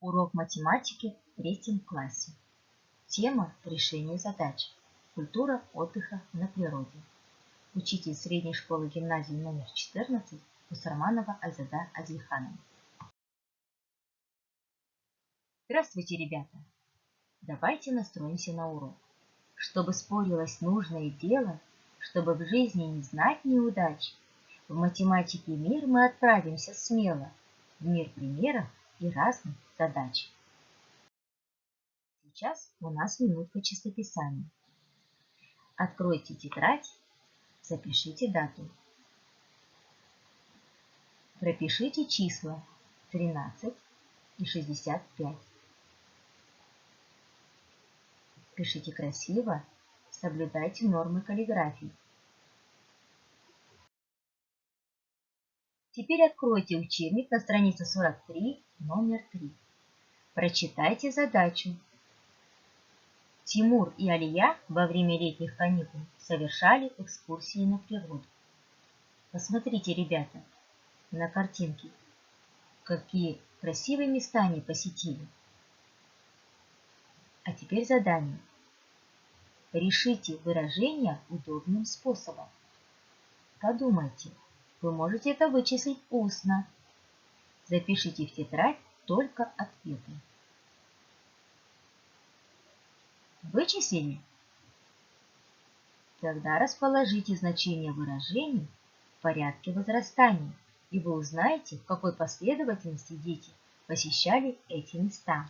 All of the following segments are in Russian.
Урок математики в 3 классе. Тема решения задач. Культура отдыха на природе. Учитель средней школы-гимназии номер 14 Усарманова Айзада Адильхановна. Здравствуйте, ребята! Давайте настроимся на урок. Чтобы спорилось нужное дело, чтобы в жизни не знать неудач, в математике мир мы отправимся смело, в мир примеров и разных задач. Сейчас у нас минутка чистописания. Откройте тетрадь, запишите дату. Пропишите числа 13 и 65. Пишите красиво, соблюдайте нормы каллиграфии. Теперь откройте учебник на странице 43, номер 3. Прочитайте задачу. Тимур и Алия во время летних каникул совершали экскурсии на природу. Посмотрите, ребята, на картинке, какие красивые места они посетили. А теперь задание. Решите выражение удобным способом. Подумайте, вы можете это вычислить устно. Запишите в тетрадь только ответы. Вычислили? Тогда расположите значение выражений в порядке возрастания, и вы узнаете, в какой последовательности дети посещали эти места.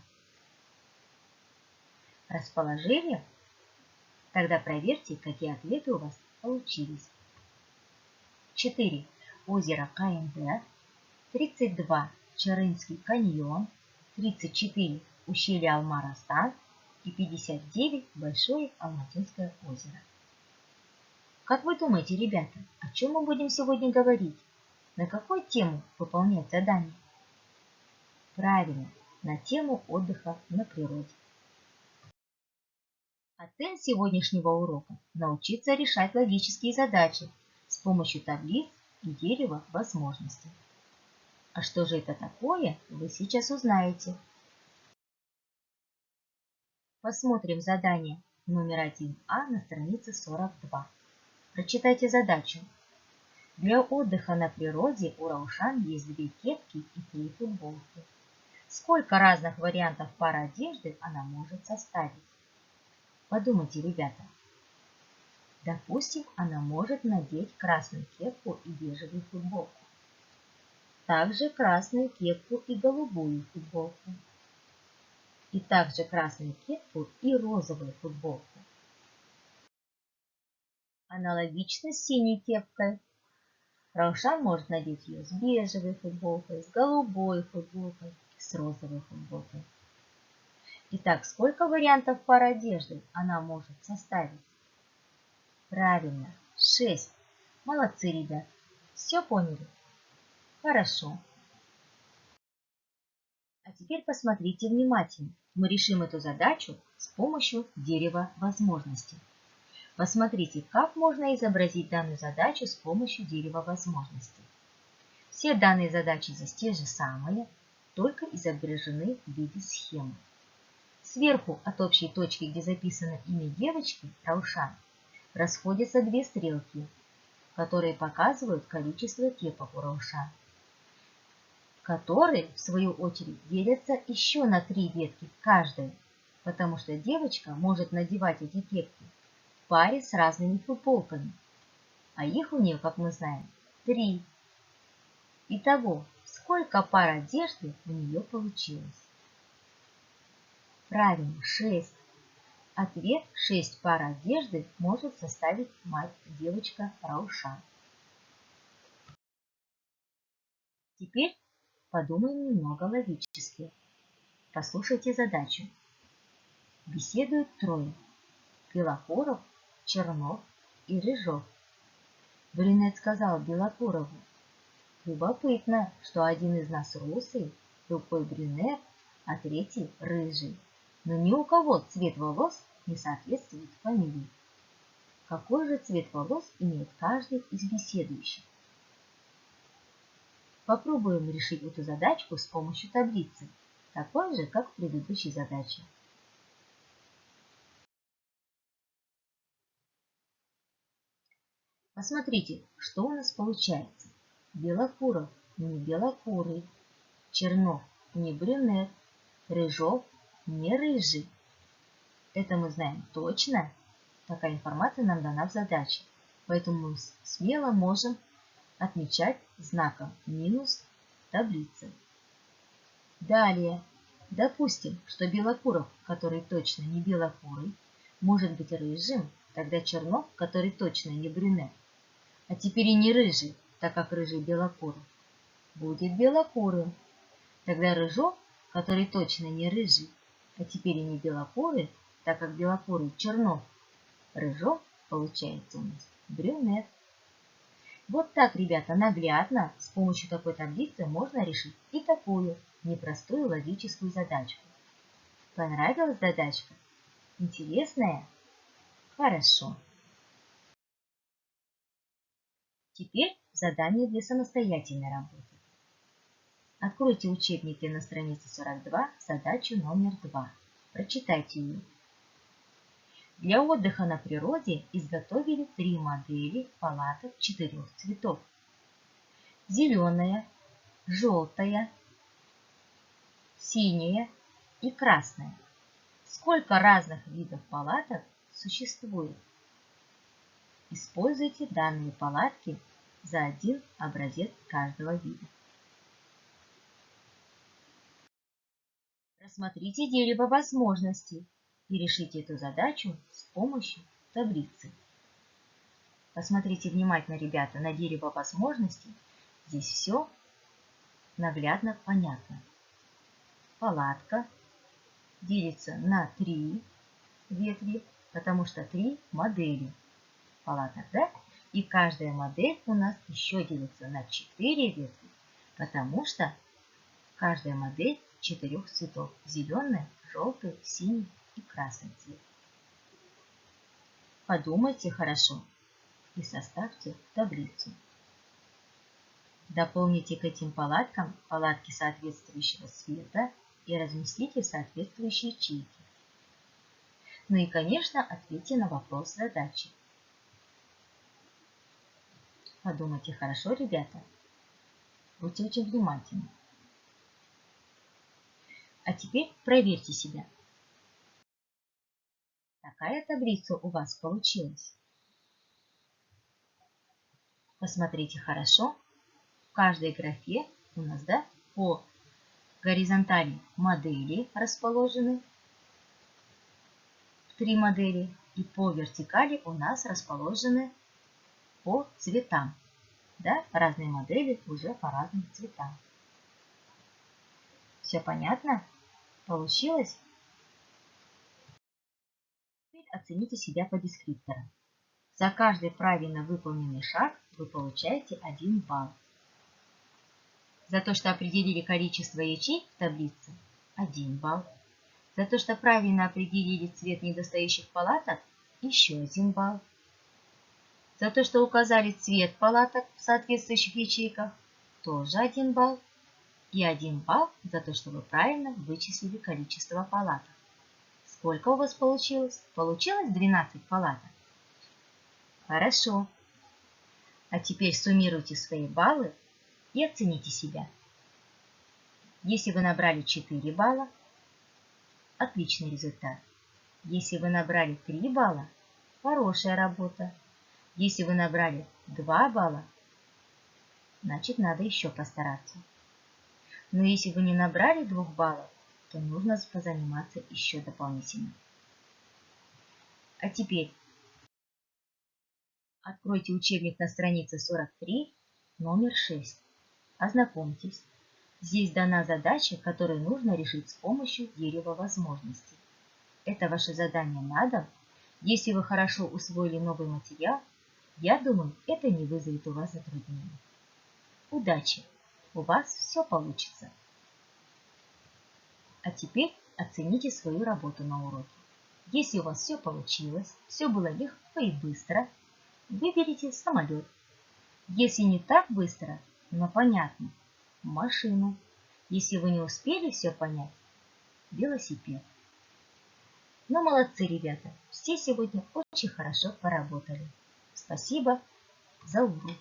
Расположили? Тогда проверьте, какие ответы у вас получились. 4. Озеро КНД. 32. Чарынский каньон. 34. Ущелье Алма-Ратан. И 59. Большое Алматинское озеро. Как вы думаете, ребята, о чем мы будем сегодня говорить? На какую тему выполнять задание? Правильно, на тему отдыха на природе. А цель сегодняшнего урока – научиться решать логические задачи с помощью таблиц и дерева возможностей. А что же это такое, вы сейчас узнаете. Посмотрим задание номер 1А на странице 42. Прочитайте задачу. Для отдыха на природе у Раушан есть 2 кепки и 3 футболки. Сколько разных вариантов пар одежды она может составить? Подумайте, ребята. Допустим, она может надеть красную кепку и бежевую футболку. Также красную кепку и голубую футболку. И также красную кепку и розовую футболку. Аналогично с синей кепкой. Раушан может надеть ее с бежевой футболкой, с голубой футболкой, с розовой футболкой. Итак, сколько вариантов пар одежды она может составить? Правильно, 6. Молодцы, ребят. Все поняли? Хорошо. А теперь посмотрите внимательно. Мы решим эту задачу с помощью дерева возможностей. Посмотрите, как можно изобразить данную задачу с помощью дерева возможностей. Все данные задачи здесь те же самые, только изображены в виде схемы. Сверху от общей точки, где записано имя девочки, Раушан, расходятся 2 стрелки, которые показывают количество кепок у Раушан, которые, в свою очередь, делятся еще на 3 ветки каждой, потому что девочка может надевать эти кепки в паре с разными футболками, а их у нее, как мы знаем, 3. Итого, сколько пар одежды у нее получилось? Правильно, 6. Ответ 6 пар одежды может составить мать-девочка Раушан. Теперь подумаем немного логически. Послушайте задачу. Беседуют 3. Белокуров, Чернов и Рыжов. Брюнет сказал Белокурову: любопытно, что один из нас русый, другой брюнет, а третий рыжий. Но ни у кого цвет волос не соответствует фамилии. Какой же цвет волос имеет каждый из беседующих? Попробуем решить эту задачку с помощью таблицы. такой же, как в предыдущей задаче. Посмотрите, что у нас получается. Белокуров не белокурый, Чернов не брюнет, Рыжов не рыжий. Это мы знаем точно. Такая информация нам дана в задаче. Поэтому мы смело можем отмечать знаком минус таблицы. Далее. Допустим, что Белокуров, который точно не белокурый, может быть рыжим, тогда Чернов, который точно не брюнет, а теперь и не рыжий, так как рыжий белокурый, будет белокурым. Тогда Рыжов, который точно не рыжий, а теперь и не белокурый, так как белокурый Чернов, Рыжов получается у нас брюнет. Вот так, ребята, наглядно с помощью такой таблицы можно решить и такую непростую логическую задачку. Понравилась задачка? Интересная? Хорошо. Теперь задание для самостоятельной работы. Откройте учебники на странице 42, задачу номер 2. Прочитайте ее. Для отдыха на природе изготовили 3 модели палаток 4 цветов. Зеленая, желтая, синяя и красная. Сколько разных видов палаток существует? Используйте данные палатки за один образец каждого вида. Рассмотрите дерево возможностей и решите эту задачу с помощью таблицы. Посмотрите внимательно, ребята, на дерево возможностей. Здесь все наглядно понятно. Палатка делится на 3 ветви, потому что 3 модели палаток, да? И каждая модель у нас еще делится на 4 ветви, потому что каждая модель 4 цветов. Зеленый, желтый, синий и красный цвет. Подумайте хорошо и составьте таблицу. Дополните к этим палаткам палатки соответствующего цвета и разместите соответствующие ячейки. Ну и, конечно, ответьте на вопрос задачи. Подумайте хорошо, ребята. Будьте очень внимательны. А теперь проверьте себя. Какая таблица у вас получилась? Посмотрите хорошо. В каждой графе у нас, да, по горизонтали модели расположены. 3 модели. И по вертикали у нас расположены по цветам. Да, разные модели уже по разным цветам. Все понятно? Получилось? Теперь оцените себя по дескрипторам. За каждый правильно выполненный шаг вы получаете 1 балл. За то, что определили количество ячеек в таблице, 1 балл. За то, что правильно определили цвет недостающих палаток, еще 1 балл. За то, что указали цвет палаток в соответствующих ячейках, тоже 1 балл. И 1 балл за то, что вы правильно вычислили количество палаток. Сколько у вас получилось? Получилось 12 палаток? Хорошо. А теперь суммируйте свои баллы и оцените себя. Если вы набрали 4 балла, отличный результат. Если вы набрали 3 балла, хорошая работа. Если вы набрали 2 балла, значит надо еще постараться. Но если вы не набрали 2 баллов, то нужно позаниматься еще дополнительно. А теперь откройте учебник на странице 43, номер 6. Ознакомьтесь. Здесь дана задача, которую нужно решить с помощью дерева возможностей. Это ваше задание на дом. Если вы хорошо усвоили новый материал, я думаю, это не вызовет у вас затруднений. Удачи! У вас все получится. А теперь оцените свою работу на уроке. Если у вас все получилось, все было легко и быстро, выберите самолет. Если не так быстро, но понятно, машину. Если вы не успели все понять, велосипед. Ну, молодцы, ребята, все сегодня очень хорошо поработали. Спасибо за урок.